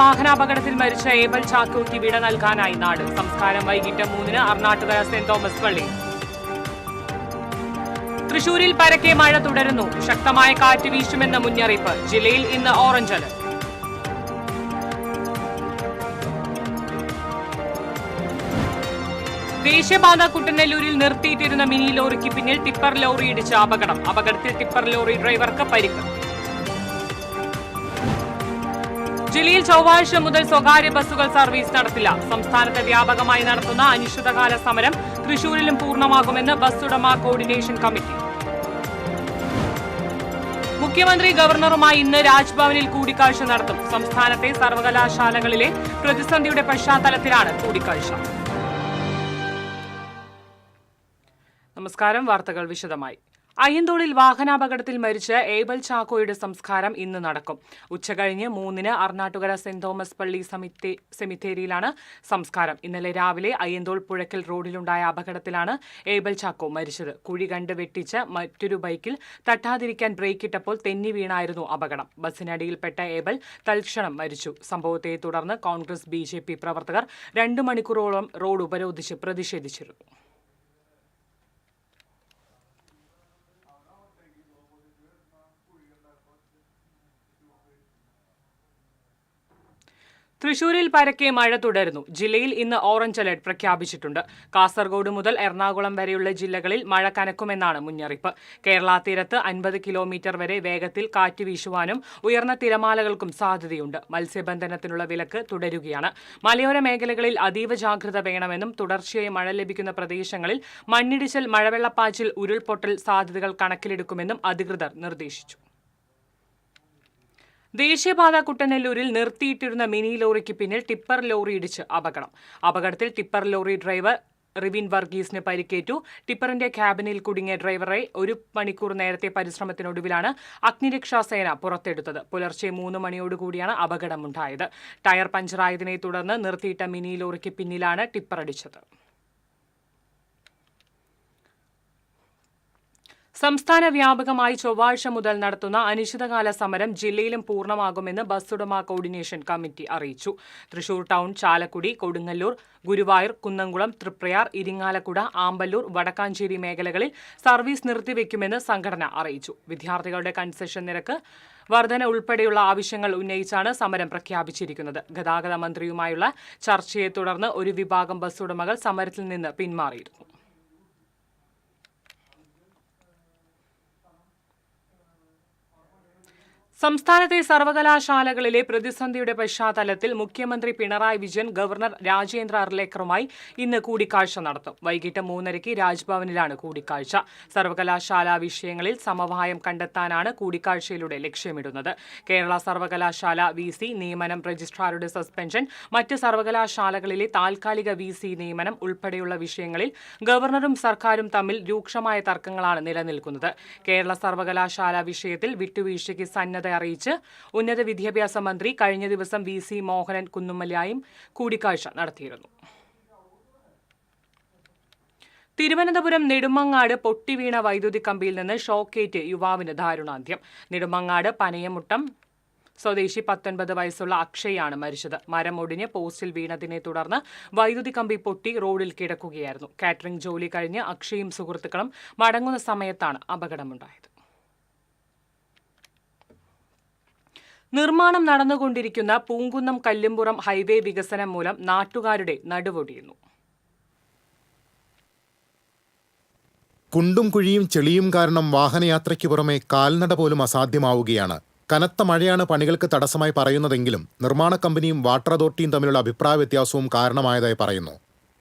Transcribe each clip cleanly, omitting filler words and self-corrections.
വാഹനാപകടത്തിൽ മരിച്ച ഏബൽ ചാക്കോയ്ക്ക് വിട നൽകാനായി നാട്. സംസ്കാരം വൈകിട്ട് 3-ന് അർണാട്ടുകര സെന്റ് തോമസ് പള്ളി. തൃശൂരിൽ പരക്കെ മഴ തുടരുന്നു. ശക്തമായ കാറ്റ് വീശുമെന്ന മുന്നറിയിപ്പ്. ജില്ലയിൽ ഇന്ന് ഓറഞ്ച് അലർട്ട്. ദേശീയപാത കുട്ടനെല്ലൂരിൽ നിർത്തിയിട്ടിരുന്ന മിനി ലോറിക്ക് പിന്നിൽ ടിപ്പർ ലോറി ഇടിച്ച അപകടം. അപകടത്തിൽ ടിപ്പർ ലോറി ഡ്രൈവർക്ക് പരിക്ക്. ജില്ലയിൽ ചൊവ്വാഴ്ച മുതൽ സ്വകാര്യ ബസ്സുകൾ സർവീസ് നടത്തില്ല. സംസ്ഥാനത്ത് വ്യാപകമായി നടത്തുന്ന അനിശ്ചിതകാല സമരം തൃശൂരിലും പൂർണ്ണമാകുമെന്ന് ബസ് ഉടമ കോർഡിനേഷൻ കമ്മിറ്റി. മുഖ്യമന്ത്രി ഗവർണറുമായി ഇന്ന് രാജ്ഭവനിൽ കൂടിക്കാഴ്ച നടത്തും. സംസ്ഥാനത്തെ സർവകലാശാലകളിലെ പ്രതിസന്ധിയുടെ പശ്ചാത്തലത്തിലാണ് കൂടിക്കാഴ്ച. നമസ്കാരം. വാർത്തകൾ വിശദമായി. അയ്യന്തോളിൽ വാഹനാപകടത്തിൽ മരിച്ച ഏബൽ ചാക്കോയുടെ സംസ്കാരം ഇന്ന് നടക്കും. ഉച്ചകഴിഞ്ഞ് 3-ന് അർണാട്ടുകര സെന്റ് തോമസ് പള്ളി സെമിത്തേരിയിലാണ് സംസ്കാരം. ഇന്നലെ രാവിലെ അയ്യന്തോൾ പുഴയ്ക്കൽ റോഡിലുണ്ടായ അപകടത്തിലാണ് ഏബൽ ചാക്കോ മരിച്ചത്. കുഴി കണ്ട് വെട്ടിച്ച് മറ്റൊരു ബൈക്കിൽ തട്ടാതിരിക്കാൻ ബ്രേക്കിട്ടപ്പോൾ തെന്നി വീണായിരുന്നു അപകടം. ബസ്സിനടിയിൽപ്പെട്ട ഏബൽ തൽക്ഷണം മരിച്ചു. സംഭവത്തെ തുടർന്ന് കോൺഗ്രസ് BJP പ്രവർത്തകർ 2 മണിക്കൂറോളം റോഡ് ഉപരോധിച്ച് പ്രതിഷേധിച്ചിരുന്നു. തൃശൂരിൽ പരക്കെ മഴ തുടരുന്നു. ജില്ലയിൽ ഇന്ന് ഓറഞ്ച് അലർട്ട് പ്രഖ്യാപിച്ചിട്ടുണ്ട്. കാസർഗോഡ് മുതൽ എറണാകുളം വരെയുള്ള ജില്ലകളിൽ മഴ കനക്കുമെന്നാണ് മുന്നറിയിപ്പ്. കേരള തീരത്ത് 50 കിലോമീറ്റർ വരെ വേഗത്തിൽ കാറ്റ് വീശുവാനും ഉയർന്ന തിരമാലകൾക്കും സാധ്യതയുണ്ട്. മത്സ്യബന്ധനത്തിനുള്ള വിലക്ക് തുടരുകയാണ്. മലയോര മേഖലകളിൽ അതീവ ജാഗ്രത വേണമെന്നും തുടർച്ചയായി മഴ ലഭിക്കുന്ന പ്രദേശങ്ങളിൽ മണ്ണിടിച്ചിൽ, മഴവെള്ളപ്പാച്ചിൽ, ഉരുൾപൊട്ടൽ സാധ്യതകൾ കണക്കിലെടുക്കുമെന്നും അധികൃതർ നിർദ്ദേശിച്ചു. ദേശീയപാത കുട്ടനെല്ലൂരിൽ നിർത്തിയിട്ടിരുന്ന മിനി ലോറിക്ക് പിന്നിൽ ടിപ്പർ ലോറി ഇടിച്ച് അപകടം. അപകടത്തിൽ ടിപ്പർ ലോറി ഡ്രൈവർ റിവിൻ വർഗീസിന് പരിക്കേറ്റു. ടിപ്പറിന്റെ ക്യാബിനിൽ കുടുങ്ങിയ ഡ്രൈവറെ 1 മണിക്കൂർ നേരത്തെ പരിശ്രമത്തിനൊടുവിലാണ് അഗ്നിരക്ഷാസേന പുറത്തെടുത്തത്. പുലർച്ചെ 3 മണിയോടുകൂടിയാണ് അപകടമുണ്ടായത്. ടയർ പഞ്ചറായതിനെ തുടർന്ന് നിർത്തിയിട്ട മിനി ലോറിക്ക് പിന്നിലാണ് ടിപ്പർ അടിച്ചത്. സംസ്ഥാന വ്യാപകമായി ചൊവ്വാഴ്ച മുതൽ നടത്തുന്ന അനിശ്ചിതകാല സമരം ജില്ലയിലും പൂർണ്ണമാകുമെന്ന് ബസ് ഉടമ കോർഡിനേഷൻ കമ്മിറ്റി അറിയിച്ചു. തൃശൂർ ടൗൺ, ചാലക്കുടി, കൊടുങ്ങല്ലൂർ, ഗുരുവായൂർ, കുന്നംകുളം, തൃപ്രയാർ, ഇരിങ്ങാലക്കുട, ആമ്പല്ലൂർ, വടക്കാഞ്ചേരി മേഖലകളിൽ സർവീസ് നിർത്തിവെക്കുമെന്ന് സംഘടന അറിയിച്ചു. വിദ്യാർത്ഥികളുടെ കൺസെഷൻ നിരക്ക് വർധന ഉൾപ്പെടെയുള്ള ആവശ്യങ്ങൾ ഉന്നയിച്ചാണ് സമരം പ്രഖ്യാപിച്ചിരിക്കുന്നത്. ഗതാഗത മന്ത്രിയുമായുള്ള ചർച്ചയെ തുടർന്ന് ഒരു വിഭാഗം ബസ് ഉടമകൾ സമരത്തിൽ നിന്ന് പിന്മാറിയിരുന്നു. സംസ്ഥാനത്തെ സർവകലാശാലകളിലെ പ്രതിസന്ധിയുടെ പശ്ചാത്തലത്തിൽ മുഖ്യമന്ത്രി പിണറായി വിജയൻ ഗവർണർ രാജേന്ദ്ര അർലേക്കറുമായി ഇന്ന് കൂടിക്കാഴ്ച നടത്തും. വൈകിട്ട് 3:30 രാജ്ഭവനിലാണ് കൂടിക്കാഴ്ച. സർവകലാശാലാ വിഷയങ്ങളിൽ സമവായം കണ്ടെത്താനാണ് കൂടിക്കാഴ്ചയിലൂടെ ലക്ഷ്യമിടുന്നത്. കേരള സർവകലാശാല VC നിയമനം, രജിസ്ട്രാറുടെ സസ്പെൻഷൻ, മറ്റ് സർവകലാശാലകളിലെ താൽക്കാലിക VC നിയമനം ഉൾപ്പെടെയുള്ള വിഷയങ്ങളിൽ ഗവർണറും സർക്കാരും തമ്മിൽ രൂക്ഷമായ തർക്കങ്ങളാണ് നിലനിൽക്കുന്നത്. കേരള സർവകലാശാല വിഷയത്തിൽ വിട്ടുവീഴ്ചയ്ക്ക് സന്നദ്ധ അറിയിച്ച് ഉന്നത വിദ്യാഭ്യാസ മന്ത്രി കഴിഞ്ഞ ദിവസം VC മോഹനൻ കുന്നുമ്മലായും കൂടിക്കാഴ്ച നടത്തിയിരുന്നു. തിരുവനന്തപുരം നെടുമങ്ങാട് പൊട്ടിവീണ വൈദ്യുതി കമ്പിയിൽ നിന്ന് ഷോക്കേറ്റ് യുവാവിന് ദാരുണാന്ത്യം. നെടുമങ്ങാട് പനയമുട്ടം സ്വദേശി 19 വയസ്സുള്ള അക്ഷയാണ് മരിച്ചത്. മരം ഒടിഞ്ഞ് പോസ്റ്റിൽ വീണതിനെ തുടർന്ന് വൈദ്യുതി കമ്പി പൊട്ടി റോഡിൽ കിടക്കുകയായിരുന്നു. കാറ്ററിംഗ് ജോലി കഴിഞ്ഞ് അക്ഷയും സുഹൃത്തുക്കളും മടങ്ങുന്ന സമയത്താണ് അപകടമുണ്ടായത്. നിർമ്മാണം നടന്നുകൊണ്ടിരിക്കുന്ന പൂങ്കുന്നം കല്ലുംപുറം ഹൈവേ വികസനം മൂലം നാട്ടുകാരുടെ നടുവൊടിയുന്നു. കുണ്ടും കുഴിയും ചെളിയും കാരണം വാഹനയാത്രയ്ക്ക് പുറമെ കാൽനട പോലും അസാധ്യമാവുകയാണ്. കനത്ത മഴയാണ് പണികൾക്ക് തടസ്സമായി പറയുന്നതെങ്കിലും നിർമ്മാണ കമ്പനിയും വാട്ടർ അതോറിറ്റിയും തമ്മിലുള്ള അഭിപ്രായ വ്യത്യാസവും കാരണമായതായി പറയുന്നു.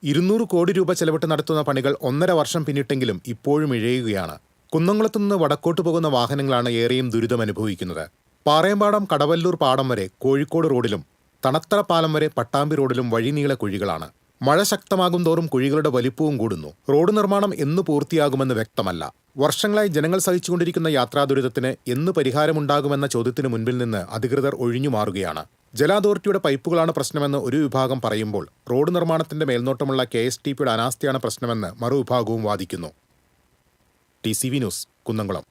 200 കോടി രൂപ ചെലവിട്ട് നടത്തുന്ന പണികൾ 1.5 വർഷം പിന്നിട്ടെങ്കിലും ഇപ്പോഴും ഇഴയുകയാണ്. കുന്നംകുളത്തുനിന്ന് വടക്കോട്ട് പോകുന്ന വാഹനങ്ങളാണ് ഏറെയും ദുരിതമനുഭവിക്കുന്നത്. പാറയമ്പാടം കടവല്ലൂർ പാടം വരെ കോഴിക്കോട് റോഡിലും തണത്തറ പാലം വരെ പട്ടാമ്പി റോഡിലും വഴിനീള കുഴികളാണ്. മഴ ശക്തമാകും തോറും കുഴികളുടെ വലിപ്പവും കൂടുന്നു. റോഡ് നിർമ്മാണം എന്ന് പൂർത്തിയാകുമെന്ന് വ്യക്തമല്ല. വർഷങ്ങളായി ജനങ്ങൾ സഹിച്ചുകൊണ്ടിരിക്കുന്ന യാത്രാ ദുരിതത്തിന് എന്ന് പരിഹാരമുണ്ടാകുമെന്ന ചോദ്യത്തിന് മുൻപിൽ നിന്ന് അധികൃതർ ഒഴിഞ്ഞു മാറുകയാണ്. ജല അതോറിറ്റിയുടെ പൈപ്പുകളാണ് പ്രശ്നമെന്ന് ഒരു വിഭാഗം പറയുമ്പോൾ റോഡ് നിർമ്മാണത്തിന്റെ മേൽനോട്ടമുള്ള KSTPയുടെ അനാസ്ഥയാണ് പ്രശ്നമെന്ന് മറുവിഭാഗവും വാദിക്കുന്നു. TCV news, Kunnamkulam.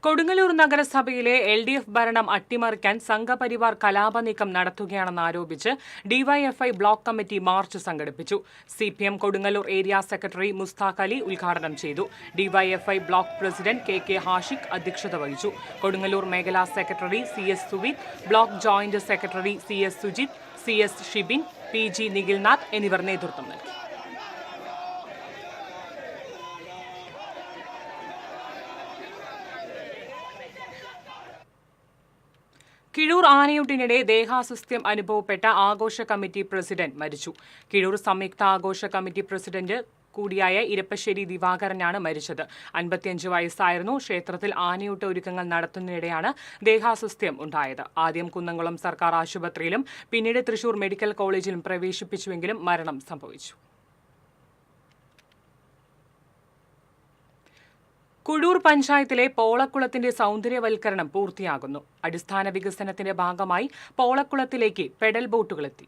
കൊടുങ്ങല്ലൂർ നഗരസഭയിലെ LDF ഭരണം അട്ടിമറിക്കാൻ സംഘപരിവാർ കലാപ നീക്കം നടത്തുകയാണെന്നാരോപിച്ച് ഡിവൈഎഫ്ഐ ബ്ലോക്ക് കമ്മിറ്റി മാർച്ച് സംഘടിപ്പിച്ചു. CPM Kodungallur area secretary Mushtaq Ali ഉദ്ഘാടനം ചെയ്തു. DYFI block president KK Hashiq അധ്യക്ഷത വഹിച്ചു. കൊടുങ്ങല്ലൂർ മേഖലാ secretary CS Suveeth, block joint secretary CS Sujith, CS Shibin, PG Nikhilnath എന്നിവർ നേതൃത്വം നൽകി. കിഴൂർ ആനയൂട്ടിനിടെ ദേഹാസ്വസ്ഥ്യം അനുഭവപ്പെട്ട ആഘോഷ കമ്മിറ്റി പ്രസിഡന്റ് മരിച്ചു. കിഴൂർ സംയുക്ത ആഘോഷ കമ്മിറ്റി പ്രസിഡന്റ് കൂടിയായ ഇരപ്പശ്ശേരി ദിവാകരനാണ് മരിച്ചത്. 55 വയസ്സായിരുന്നു. ക്ഷേത്രത്തിൽ ആനയൂട്ട് ഒരുക്കങ്ങൾ നടത്തുന്നതിനിടെയാണ് ദേഹാസ്വസ്ഥ്യം ഉണ്ടായത്. ആദ്യം കുന്നംകുളം സർക്കാർ ആശുപത്രിയിലും പിന്നീട് തൃശൂർ മെഡിക്കൽ കോളേജിലും പ്രവേശിപ്പിച്ചുവെങ്കിലും മരണം സംഭവിച്ചു. കുഴൂർ പഞ്ചായത്തിലെ പോളക്കുളത്തിന്റെ സൗന്ദര്യവൽക്കരണം പൂർത്തിയാകുന്നു. അടിസ്ഥാന വികസനത്തിന്റെ ഭാഗമായി പോളക്കുളത്തിലേക്ക് പെഡൽ ബോട്ടുകളെത്തി.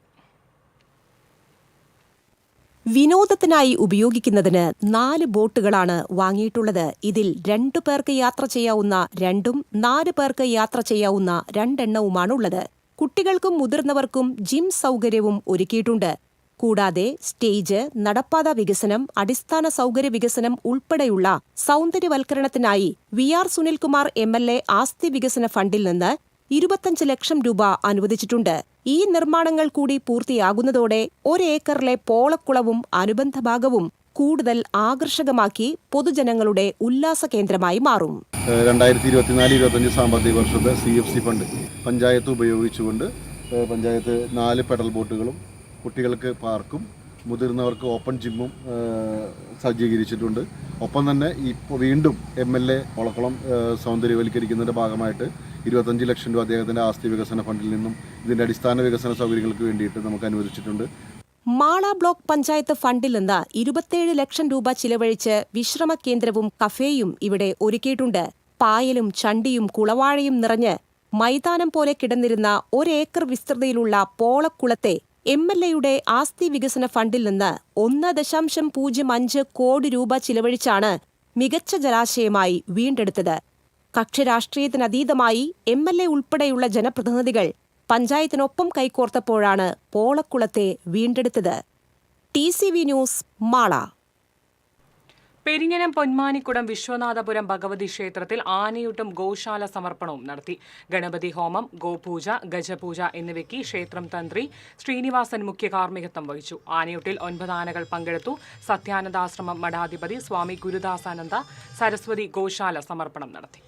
വിനോദത്തിനായി ഉപയോഗിക്കുന്നതിന് 4 ബോട്ടുകളാണ് വാങ്ങിയിട്ടുള്ളത്. ഇതിൽ 2 പേർക്ക് യാത്ര ചെയ്യാവുന്ന 2ഉം 4 പേർക്ക് യാത്ര ചെയ്യാവുന്ന 2 എണ്ണവുമാണുള്ളത്. കുട്ടികൾക്കും മുതിർന്നവർക്കും ജിം സൗകര്യവും ഒരുക്കിയിട്ടുണ്ട്. കൂടാതെ സ്റ്റേജ്, നടപ്പാത വികസനം, അടിസ്ഥാന സൗകര്യ വികസനം ഉൾപ്പെടെയുള്ള സൗന്ദര്യവൽക്കരണത്തിനായി VR സുനിൽകുമാർ MLA ആസ്തി വികസന ഫണ്ടിൽ നിന്ന് 25 ലക്ഷം രൂപ അനുവദിച്ചിട്ടുണ്ട്. ഈ നിർമ്മാണങ്ങൾ കൂടി പൂർത്തിയാകുന്നതോടെ 1 ഏക്കറിലെ പോളക്കുളവും അനുബന്ധ ഭാഗവും കൂടുതൽ ആകർഷകമാക്കി പൊതുജനങ്ങളുടെ ഉല്ലാസ കേന്ദ്രമായി മാറും. 2024-25 സാമ്പത്തിക വർഷത്തെ CFC ഫണ്ട് പഞ്ചായത്ത് ഉപയോഗിച്ചുകൊണ്ട് പഞ്ചായത്ത് 4 പെഡൽ ബോട്ടുകളും കുട്ടികൾക്ക് പാർക്കും മുതിർന്നവർക്ക് ഓപ്പൺ ജിമ്മും സജ്ജീകരിച്ചിട്ടുണ്ട്. ഒപ്പം തന്നെ ഇപ്പോൾ വീണ്ടും MLA പോളക്കുളം സൗന്ദര്യവൽക്കരിക്കുന്നതിൻ്റെ ഭാഗമായിട്ട് 25 ലക്ഷം രൂപ അദ്ദേഹത്തിൻ്റെ ആസ്തി വികസന ഫണ്ടിൽ നിന്നും ഇതിൻ്റെ അടിസ്ഥാന വികസന സൗകര്യങ്ങൾക്ക് വേണ്ടിയിട്ട് നമുക്ക് അനുവദിച്ചിട്ടുണ്ട്. മാള ബ്ലോക്ക് പഞ്ചായത്ത് ഫണ്ടിൽ നിന്ന് 27 ലക്ഷം രൂപ ചിലവഴിച്ച് വിശ്രമ കേന്ദ്രവും കഫേയും ഇവിടെ ഒരുക്കിയിട്ടുണ്ട്. പായലും ചണ്ടിയും കുളവാഴയും നിറഞ്ഞ് മൈതാനം പോലെ കിടന്നിരുന്ന 1 ഏക്കർ വിസ്തൃതിയിലുള്ള പോളക്കുളത്തെ MLAയുടെ ആസ്തി വികസന ഫണ്ടിൽ നിന്ന് 1.05 കോടി രൂപ ചിലവഴിച്ചാണ് മികച്ച ജലാശയമായി വീണ്ടെടുത്തത്. കക്ഷിരാഷ്ട്രീയത്തിനതീതമായി MLA ഉൾപ്പെടെയുള്ള ജനപ്രതിനിധികൾ പഞ്ചായത്തിനൊപ്പം കൈകോർത്തപ്പോഴാണ് പോളക്കുളത്തെ വീണ്ടെടുത്തത്. TCV news, Mala. പെരിഞ്ഞനം പൊന്മാനിക്കുടം വിശ്വനാഥപുരം ഭഗവതി ക്ഷേത്രത്തിൽ ആനയൂട്ടും ഗോശാല സമർപ്പണവും നടത്തി. ഗണപതി ഹോമം, ഗോപൂജ, ഗജപൂജ എന്നിവയ്ക്ക് ക്ഷേത്രം തന്ത്രി ശ്രീനിവാസൻ മുഖ്യ കാർമ്മികത്വം വഹിച്ചു. ആനയൂട്ടിൽ 9 ആനകൾ പങ്കെടുത്തു. സത്യാനന്ദാശ്രമം മഠാധിപതി സ്വാമി ഗുരുദാസാനന്ദ സരസ്വതി ഗോശാല സമർപ്പണം നടത്തി.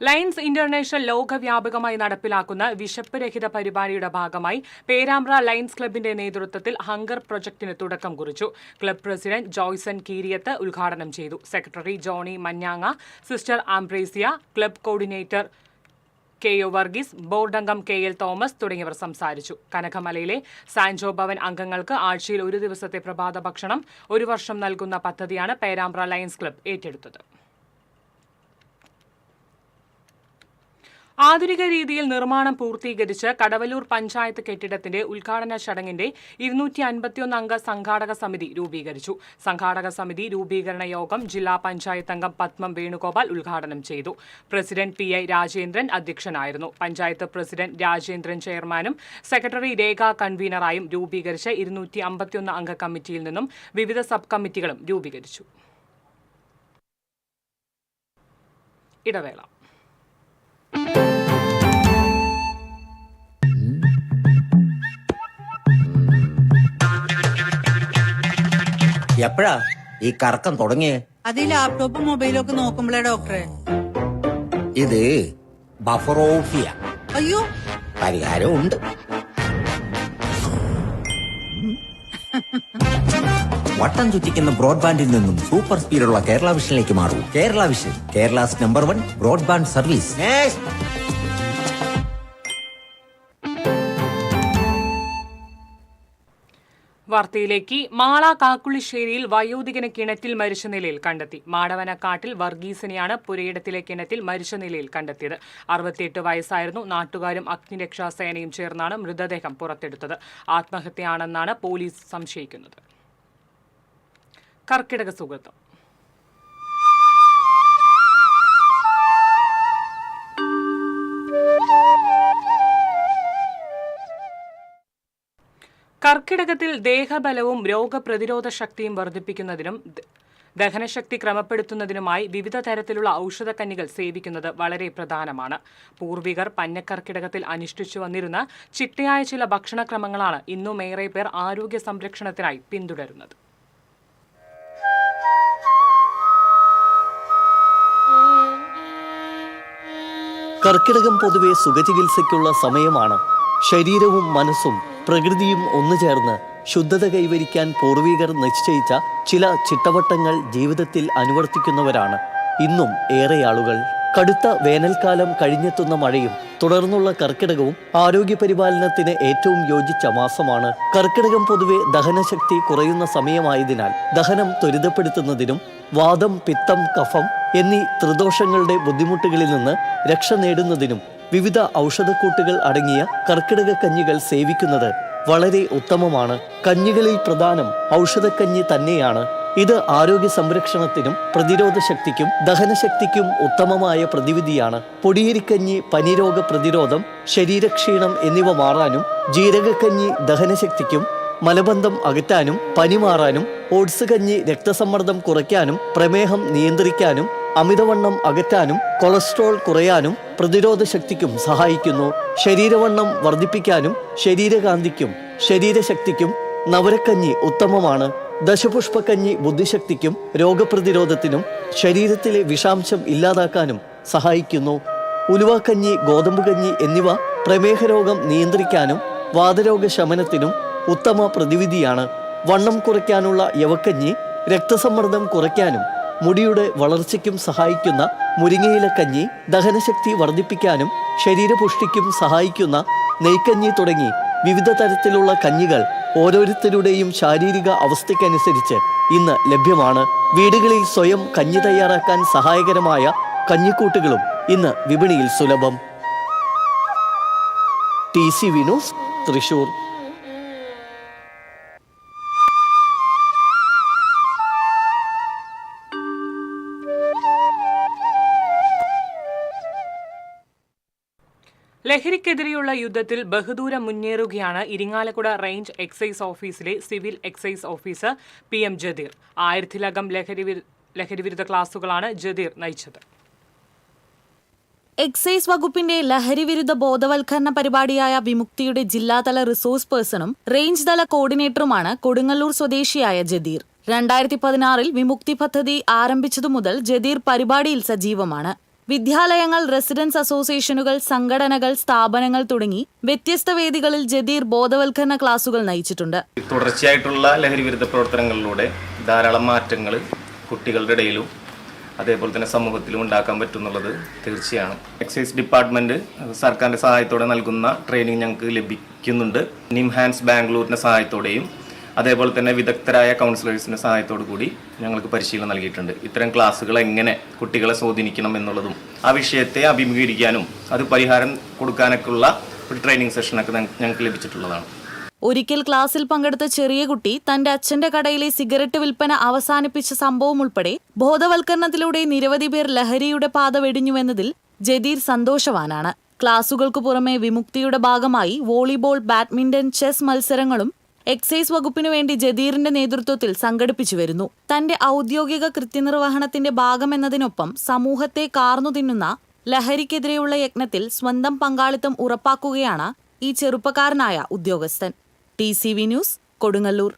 ലയൺസ് ഇന്റർനാഷണൽ ലോകവ്യാപകമായി നടപ്പിലാക്കുന്ന വിശപ്പ് രഹിത പരിപാടിയുടെ ഭാഗമായി പേരാമ്പ്ര ലയൺസ് ക്ലബിന്റെ നേതൃത്വത്തിൽ ഹങ്കർ പ്രൊജക്ടിന് തുടക്കം കുറിച്ചു. ക്ലബ് പ്രസിഡന്റ് ജോയ്സൺ കീരിയത്ത് ഉദ്ഘാടനം ചെയ്തു. സെക്രട്ടറി ജോണി മഞ്ഞാങ്ങ, sister Ambrosia, club coordinator KO Varghese, board അംഗം KL തോമസ് തുടങ്ങിയവർ സംസാരിച്ചു. കനകമലയിലെ സാൻജോ ഭവൻ അംഗങ്ങൾക്ക് ആഴ്ചയിൽ 1 ദിവസത്തെ പ്രഭാത ഭക്ഷണം 1 വർഷം നൽകുന്ന പദ്ധതിയാണ് പേരാമ്പ്ര ലയൺസ് ക്ലബ് ഏറ്റെടുത്തത്. ആധുനിക രീതിയിൽ നിർമ്മാണം പൂർത്തീകരിച്ച് കടവല്ലൂർ പഞ്ചായത്ത് കെട്ടിടത്തിന്റെ ഉദ്ഘാടന ചടങ്ങിന്റെ 251 അംഗ സംഘാടക സമിതി രൂപീകരിച്ചു. സംഘാടക സമിതി രൂപീകരണ യോഗം ജില്ലാ പഞ്ചായത്ത് അംഗം പത്മം വേണുഗോപാൽ ഉദ്ഘാടനം ചെയ്തു. പ്രസിഡന്റ് PI രാജേന്ദ്രൻ അധ്യക്ഷനായിരുന്നു. പഞ്ചായത്ത് പ്രസിഡന്റ് രാജേന്ദ്രൻ ചെയർമാനും സെക്രട്ടറി രേഖ കൺവീനറായും രൂപീകരിച്ച 251 അംഗ കമ്മിറ്റിയിൽ നിന്നും വിവിധ സബ് കമ്മിറ്റികളും രൂപീകരിച്ചു. ഇടവേള. എപ്പോഴാ ഈ കറക്കം തുടങ്ങിയേ? അത് ഈ ലാപ്ടോപ്പും മൊബൈലും ഒക്കെ നോക്കുമ്പോഴേ ഡോക്ടറെ. ഇത് ബഫറോഫിയ. അയ്യോ, പരിഹാരം ഉണ്ട്. വട്ടം ചുറ്റിക്കുന്ന ബ്രോഡ്ബാൻഡിൽ നിന്നും സൂപ്പർ സ്പീഡുള്ള കേരള വിഷനിലേക്ക് മാറൂ. Kerala vision, Kerala's number 1 broadband service. വാർത്തയിലേക്ക്. മാള കാക്കുളിശ്ശേരിയിൽ വയോധികനെ കിണറ്റിൽ മരിച്ച നിലയിൽ കണ്ടെത്തി. മാടവനക്കാട്ടിൽ വർഗീസിനെയാണ് പുരയിടത്തിലെ കിണറ്റിൽ മരിച്ച നിലയിൽ കണ്ടെത്തിയത്. 68 വയസ്സായിരുന്നു. നാട്ടുകാരും അഗ്നിരക്ഷാസേനയും ചേർന്നാണ് മൃതദേഹം പുറത്തെടുത്തത്. ആത്മഹത്യയാണെന്നാണ് പോലീസ് സംശയിക്കുന്നത്. കർക്കിടക സുഗതം. കർക്കിടകത്തിൽ ദേഹബലവും രോഗപ്രതിരോധ ശക്തിയും വർദ്ധിപ്പിക്കുന്നതിനും ദഹനശക്തി ക്രമപ്പെടുത്തുന്നതിനുമായി വിവിധ തരത്തിലുള്ള ഔഷധക്കഞ്ഞികൾ സേവിക്കുന്നത് വളരെ പ്രധാനമാണ്. പൂർവികർ പഞ്ഞക്കർക്കിടകത്തിൽ അനുഷ്ഠിച്ചു വന്നിരുന്ന ചിട്ടയായ ചില ഭക്ഷണക്രമങ്ങളാണ് ഇന്നും ഏറെ പേർ ആരോഗ്യ സംരക്ഷണത്തിനായി പിന്തുടരുന്നത്. കർക്കിടകം പൊതുവെ സുഖചികിത്സയ്ക്കുള്ള സമയമാണ്. ശരീരവും മനസ്സും പ്രകൃതിയും ഒന്നുചേർന്ന് ശുദ്ധത കൈവരിക്കാൻ പൂർവികർ നിശ്ചയിച്ച ചില ചിട്ടവട്ടങ്ങൾ ജീവിതത്തിൽ അനുവർത്തിക്കുന്നവരാണ് ഇന്നും ഏറെ ആളുകൾ. കടുത്ത വേനൽക്കാലം കഴിഞ്ഞെത്തുന്ന മഴയും തുടർന്നുള്ള കർക്കിടകവും ആരോഗ്യപരിപാലനത്തിന് ഏറ്റവും യോജിച്ച മാസമാണ്. കർക്കിടകം പൊതുവെ ദഹനശക്തി കുറയുന്ന സമയമായതിനാൽ ദഹനം ത്വരിതപ്പെടുത്തുന്നതിനും വാദം, പിത്തം, കഫം എന്നീ ത്രിദോഷങ്ങളുടെ ബുദ്ധിമുട്ടുകളിൽ നിന്ന് രക്ഷ നേടുന്നതിനും വിവിധ ഔഷധക്കൂട്ടുകൾ അടങ്ങിയ കർക്കിടക കഞ്ഞികൾ സേവിക്കുന്നത് വളരെ ഉത്തമമാണ്. കഞ്ഞികളിൽ പ്രധാനം ഔഷധക്കഞ്ഞി തന്നെയാണ്. ഇത് ആരോഗ്യ സംരക്ഷണത്തിനും പ്രതിരോധ ശക്തിക്കും ദഹനശക്തിക്കും ഉത്തമമായ പ്രതിവിധിയാണ്. പൊടിയരിക്കഞ്ഞി പനിരോഗ പ്രതിരോധം, ശരീരക്ഷീണം എന്നിവ മാറാനും, ജീരകക്കഞ്ഞി ദഹനശക്തിക്കും മലബന്ധം അകറ്റാനും പനി മാറാനും, ഓട്സ് കഞ്ഞി രക്തസമ്മർദ്ദം കുറയ്ക്കാനും പ്രമേഹം നിയന്ത്രിക്കാനും അമിതവണ്ണം അകറ്റാനും കൊളസ്ട്രോൾ കുറയാനും പ്രതിരോധ ശക്തിക്കും സഹായിക്കുന്നു. ശരീരവണ്ണം വർദ്ധിപ്പിക്കാനും ശരീരകാന്തിക്കും ശരീരശക്തിക്കും നവരക്കഞ്ഞി ഉത്തമമാണ്. ദശപുഷ്പക്കഞ്ഞി ബുദ്ധിശക്തിക്കും രോഗപ്രതിരോധത്തിനും ശരീരത്തിലെ വിഷാംശം ഇല്ലാതാക്കാനും സഹായിക്കുന്നു. ഉലുവാക്കഞ്ഞി, ഗോതമ്പ് കഞ്ഞി എന്നിവ പ്രമേഹരോഗം നിയന്ത്രിക്കാനും വാതരോഗ ശമനത്തിനും ഉത്തമ പ്രതിവിധിയാണ്. വണ്ണം കുറയ്ക്കാനുള്ള യവക്കഞ്ഞി രക്തസമ്മർദ്ദം കുറയ്ക്കാനും മുടിയുടെ വളർച്ചയ്ക്കും സഹായിക്കുന്ന മുരിങ്ങയിലക്കഞ്ഞി ദഹനശക്തി വർദ്ധിപ്പിക്കാനും ശരീരപുഷ്ടിക്കും സഹായിക്കുന്ന നെയ്ക്കഞ്ഞി തുടങ്ങി വിവിധ തരത്തിലുള്ള കഞ്ഞികൾ ഓരോരുത്തരുടെയും ശാരീരിക അവസ്ഥയ്ക്കനുസരിച്ച് ഇന്ന് ലഭ്യമാണ്. വീടുകളിൽ സ്വയം കഞ്ഞി തയ്യാറാക്കാൻ സഹായകരമായ കഞ്ഞിക്കൂട്ടുകളും ഇന്ന് വിപണിയിൽ സുലഭം. TCV news, Thrissur. ലഹരിക്കെതിരെയുള്ള യുദ്ധത്തിൽ ബഹുദൂരം മുന്നേറുകയാണ് ഇരിങ്ങാലക്കുട റേഞ്ച് എക്സൈസ് ഓഫീസിലെ civil excise officer PM Jadeer. 1000-ലകം ലഹരിവിരുദ്ധ ക്ലാസുകളാണ് ജദീർ നയിച്ചത്. എക്സൈസ് വകുപ്പിന്റെ ലഹരിവിരുദ്ധ ബോധവൽക്കരണ പരിപാടിയായ വിമുക്തിയുടെ ജില്ലാതല റിസോഴ്സ് പേഴ്സണും റേഞ്ച് തല കോർഡിനേറ്ററുമാണ് കൊടുങ്ങല്ലൂർ സ്വദേശിയായ ജദീർ. 2016 വിമുക്തി പദ്ധതി ആരംഭിച്ചതു മുതൽ ജദീർ പരിപാടിയിൽ സജീവമാണ്. വിദ്യാലയങ്ങൾ, റെസിഡൻസ് അസോസിയേഷനുകൾ, സംഘടനകൾ, സ്ഥാപനങ്ങൾ തുടങ്ങി വ്യത്യസ്ത വേദികളിൽ ജദീർ ബോധവൽക്കരണ ക്ലാസുകൾ നയിച്ചിട്ടുണ്ട്. തുടർച്ചയായിട്ടുള്ള ലഹരിവിരുദ്ധ പ്രവർത്തനങ്ങളിലൂടെ ധാരാളം മാറ്റങ്ങൾ കുട്ടികളുടെ ഇടയിലും അതേപോലെ തന്നെ സമൂഹത്തിലും ഉണ്ടാക്കാൻ പറ്റുന്നുള്ളത് തീർച്ചയാണ്. എക്സൈസ് ഡിപ്പാർട്ട്മെന്റ് സർക്കാരിന്റെ സഹായത്തോടെ നൽകുന്ന ട്രെയിനിങ് ഞങ്ങൾക്ക് ലഭിക്കുന്നുണ്ട്. നിംഹാൻസ് ബാംഗ്ലൂരിന്റെ സഹായത്തോടെയും അതേപോലെ തന്നെ വിദഗ്ധരായ കൗൺസിലേഴ്സിന്റെ സഹായത്തോടു കൂടി ഞങ്ങൾക്ക് പരിശീലനം നൽകിയിട്ടുണ്ട്. ഇത്തരം ക്ലാസ്സുകൾ എങ്ങനെ കുട്ടികളെ സ്വാധീനിക്കണം എന്നുള്ളതും ആ വിഷയത്തെ അഭിമുഖീകരിക്കാനും അത് പരിഹാരം കൊടുക്കാനൊക്കെയുള്ള ഒരു ട്രെയിനിങ് സെഷനൊക്കെ ഞങ്ങൾക്ക് ലഭിച്ചിട്ടുള്ളതാണ്. ഒരിക്കൽ ക്ലാസ്സിൽ പങ്കെടുത്ത ചെറിയ കുട്ടി തന്റെ അച്ഛന്റെ കടയിലെ സിഗരറ്റ് വിൽപ്പന അവസാനിപ്പിച്ച സംഭവം ഉൾപ്പെടെ ബോധവൽക്കരണത്തിലൂടെ നിരവധി പേർ ലഹരിയുടെ പാത വെടിഞ്ഞുവെന്നതിൽ ജദീർ സന്തോഷവാനാണ്. ക്ലാസുകൾക്കു പുറമെ വിമുക്തിയുടെ ഭാഗമായി വോളിബോൾ, ബാഡ്മിന്റൺ, ചെസ് മത്സരങ്ങളും എക്സൈസ് വകുപ്പിനു വേണ്ടി ജദീറിന്റെ നേതൃത്വത്തിൽ സംഘടിപ്പിച്ചു വരുന്നു. തന്റെ ഔദ്യോഗിക കൃത്യനിർവഹണത്തിന്റെ ഭാഗമെന്നതിനൊപ്പം സമൂഹത്തെ കാർന്നു തിന്നുന്ന ലഹരിക്കെതിരെയുള്ള യജ്ഞത്തിൽ സ്വന്തം പങ്കാളിത്തം ഉറപ്പാക്കുകയാണ് ഈ ചെറുപ്പക്കാരനായ ഉദ്യോഗസ്ഥൻ. TCV news, Kodungallur.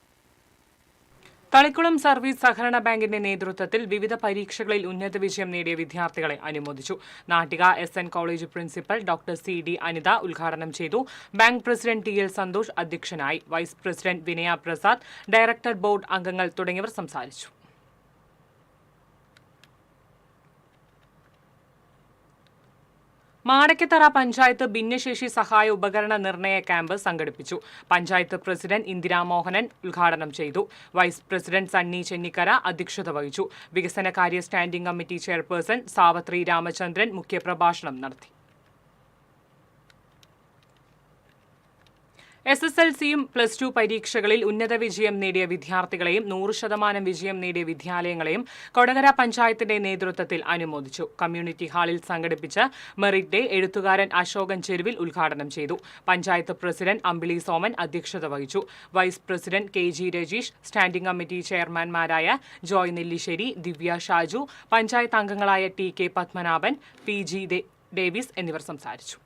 Thalikulam service സഹകരണ ബാങ്കിന്റെ നേതൃത്വത്തിൽ വിവിധ പരീക്ഷകളിൽ ഉന്നത വിജയം നേടിയ വിദ്യാർത്ഥികളെ അനുമോദിച്ചു. Nattika SN college principal doctor CD Anitha ഉദ്ഘാടനം ചെയ്തു. ബാങ്ക് പ്രസിഡന്റ് TL സന്തോഷ് അധ്യക്ഷനായി. വൈസ് പ്രസിഡന്റ് വിനയ പ്രസാദ്, ഡയറക്ടർ ബോർഡ് അംഗങ്ങൾ തുടങ്ങിയവർ സംസാരിച്ചു. മാടക്കത്തറ പഞ്ചായത്ത് ഭിന്നശേഷി സഹായ ഉപകരണ നിർണയ ക്യാമ്പ് സംഘടിപ്പിച്ചു. പഞ്ചായത്ത് പ്രസിഡന്റ് ഇന്ദിരാമോഹനൻ ഉദ്ഘാടനം ചെയ്തു. വൈസ് പ്രസിഡന്റ് സണ്ണി ചെന്നിക്കര അധ്യക്ഷത വഹിച്ചു. വികസനകാര്യ standing committee chairperson Savitri Ramachandran മുഖ്യപ്രഭാഷണം നടത്തി. SSLCയും +2 പരീക്ഷകളിൽ ഉന്നത വിജയം നേടിയ വിദ്യാർത്ഥികളെയും 100% വിജയം നേടിയ വിദ്യാലയങ്ങളെയും കൊടകര പഞ്ചായത്തിന്റെ നേതൃത്വത്തിൽ അനുമോദിച്ചു. കമ്മ്യൂണിറ്റി ഹാളിൽ സംഘടിപ്പിച്ച മെറിറ്റ് ഡേ എഴുത്തുകാരൻ അശോകൻ ചെരുവിൽ ഉദ്ഘാടനം ചെയ്തു. പഞ്ചായത്ത് പ്രസിഡന്റ് അമ്പിളി സോമൻ അധ്യക്ഷത വഹിച്ചു. Vice president KG Rajeesh, standing committee ചെയർമാൻമാരായ ജോയ് നെല്ലിശ്ശേരി, ദിവ്യ ഷാജു, പഞ്ചായത്ത് അംഗങ്ങളായ TK പത്മനാഭൻ, PG ഡേവിസ് എന്നിവർ സംസാരിച്ചു.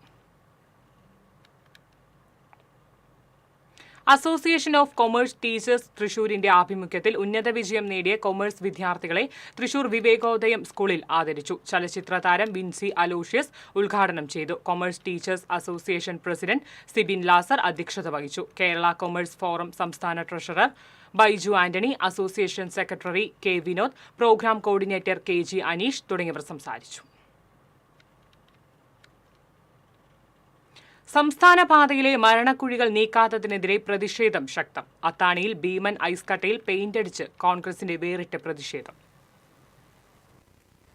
അസോസിയേഷൻ ഓഫ് കൊമേഴ്സ് ടീച്ചേഴ്സ് തൃശൂരിന്റെ ആഭിമുഖ്യത്തിൽ ഉന്നത വിജയം നേടിയ കൊമേഴ്സ് വിദ്യാർത്ഥികളെ തൃശൂർ വിവേകോദയം സ്കൂളിൽ ആദരിച്ചു. ചലച്ചിത്ര താരം വിൻസി അലോഷ്യസ് ഉദ്ഘാടനം ചെയ്തു. Commerce teachers association president Sibin Lazar അധ്യക്ഷത വഹിച്ചു. കേരള കൊമേഴ്സ് ഫോറം സംസ്ഥാന treasurer Baiju Antony, association secretary K Vinod, programme coordinator KG Aneesh തുടങ്ങിയവർ സംസാരിച്ചു. സംസ്ഥാന പാതയിലെ മരണക്കുഴികൾ നീക്കാത്തതിനെതിരെ പ്രതിഷേധം ശക്തം. അത്താണിയിൽ ഭീമൻ ഐസ് കട്ടയിൽ പെയിന്റടിച്ച് കോൺഗ്രസിന്റെ വേറിട്ട പ്രതിഷേധം.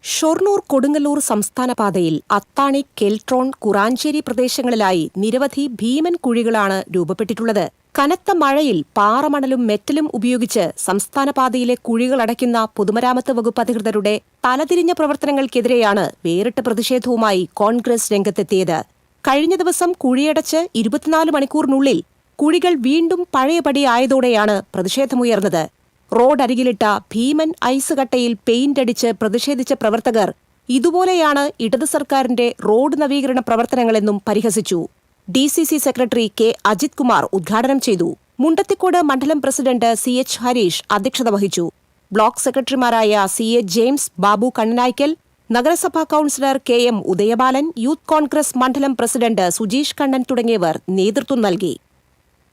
ഷൊർണൂർ കൊടുങ്ങല്ലൂർ സംസ്ഥാന പാതയിൽ അത്താണി, കെൽട്രോൺ, കുറാഞ്ചേരി പ്രദേശങ്ങളിലായി നിരവധി ഭീമൻ കുഴികളാണ് രൂപപ്പെട്ടിട്ടുള്ളത്. കനത്ത മഴയിൽ പാറമണലും മെറ്റലും ഉപയോഗിച്ച് സംസ്ഥാന പാതയിലെ കുഴികൾ അടയ്ക്കുന്ന പൊതുമരാമത്ത് വകുപ്പ് അധികൃതരുടെ തലതിരിഞ്ഞ പ്രവർത്തനങ്ങൾക്കെതിരെയാണ് വേറിട്ട പ്രതിഷേധവുമായി കോൺഗ്രസ് രംഗത്തെത്തിയത്. കഴിഞ്ഞ ദിവസം കുഴിയടച്ച് 24 മണിക്കൂറിനുള്ളിൽ കുഴികൾ വീണ്ടും പഴയപടി ആയതോടെയാണ് പ്രതിഷേധമുയർന്നത്. റോഡരികിലിട്ട ഭീമൻ ഐസ് കട്ടയിൽ പെയിന്റടിച്ച് പ്രതിഷേധിച്ച പ്രവർത്തകർ ഇതുപോലെയാണ് ഇടത് സർക്കാരിന്റെ റോഡ് നവീകരണ പ്രവർത്തനങ്ങളെന്നും പരിഹസിച്ചു. DCC secretary K Ajith Kumar ഉദ്ഘാടനം ചെയ്തു. മുണ്ടത്തിക്കോട് മണ്ഡലം പ്രസിഡന്റ് CH ഹരീഷ് അധ്യക്ഷത വഹിച്ചു. ബ്ലോക്ക് സെക്രട്ടറിമാരായ CA ജെയിംസ്, ബാബു കണ്ണനായ്ക്കൽ, നഗരസഭാ councillor KM Udayabalan, youth Congress മണ്ഡലം പ്രസിഡന്റ് സുജീഷ് കണ്ണൻ തുടങ്ങിയവർ നേതൃത്വം നൽകി.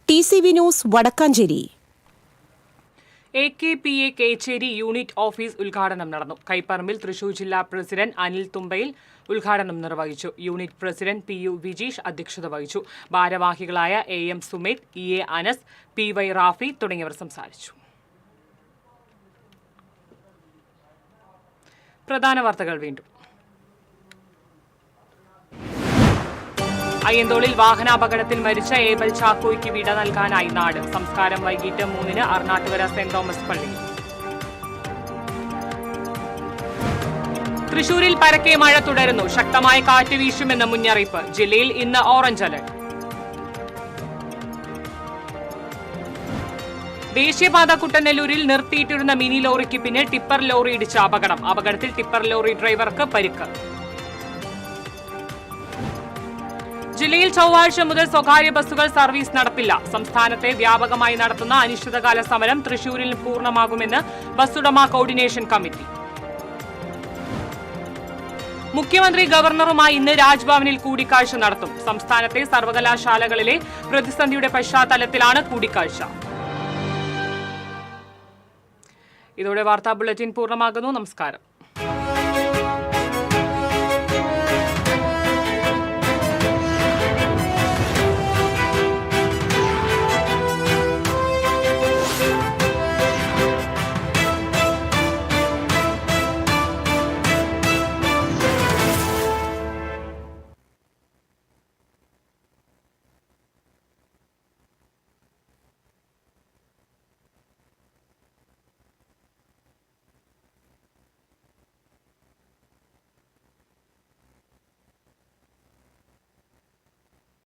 TCV news Wadakkanchery. AKPA Kecheri unit office ഉദ്ഘാടനം നടന്നു. കൈപ്പറമ്പിൽ തൃശൂർ ജില്ലാ പ്രസിഡന്റ് അനിൽ തുമ്പയിൽ ഉദ്ഘാടനം നിർവഹിച്ചു. യൂണിറ്റ് പ്രസിഡന്റ് PU വിജീഷ് അധ്യക്ഷത വഹിച്ചു. ഭാരവാഹികളായ AM Sumeth, EA Anas, PY Rafi തുടങ്ങിയവർ സംസാരിച്ചു. പ്രധാന വാർത്തകൾ വീണ്ടും. അയ്യന്തോളിൽ വാഹനാപകടത്തിൽ മരിച്ച ഏബൽ ചാക്കോയ്ക്ക് വിട നൽകാനായി നാട്. സംസ്കാരം വൈകിട്ട് 3-ന് അർണാട്ടുകര സെന്റ് തോമസ് പള്ളിയിൽ. തൃശൂരിൽ പരക്കെ മഴ തുടരുന്നു. ശക്തമായ കാറ്റ് വീശുമെന്ന് മുന്നറിയിപ്പ്. ജില്ലയിൽ ഇന്ന് ഓറഞ്ച് അലർട്ട്. ദേശീയപാത കുട്ടനെല്ലൂരിൽ നിർത്തിയിട്ടിരുന്ന മിനി ലോറിക്ക് പിന്നിൽ ടിപ്പർ ലോറി ഇടിച്ച അപകടം. അപകടത്തിൽ ടിപ്പർ ലോറി ഡ്രൈവർക്ക് പരിക്ക്. ജില്ലയിൽ ചൊവ്വാഴ്ച മുതൽ സ്വകാര്യ ബസ്സുകൾ സർവീസ് നടത്തില്ല. സംസ്ഥാനത്തെ വ്യാപകമായി നടത്തുന്ന അനിശ്ചിതകാല സമരം തൃശൂരിൽ പൂർണ്ണമാകുമെന്ന് ബസ്സുടമ കോർഡിനേഷൻ കമ്മിറ്റി. മുഖ്യമന്ത്രി ഗവർണറുമായി ഇന്ന് രാജ്ഭവനിൽ കൂടിക്കാഴ്ച നടത്തും. സംസ്ഥാനത്തെ സർവകലാശാലകളിലെ പ്രതിസന്ധിയുടെ പശ്ചാത്തലത്തിലാണ് കൂടിക്കാഴ്ച. ഇതോടെ വാർത്താ ബുള്ളറ്റിൻ പൂർണ്ണമാകുന്നു. നമസ്കാരം.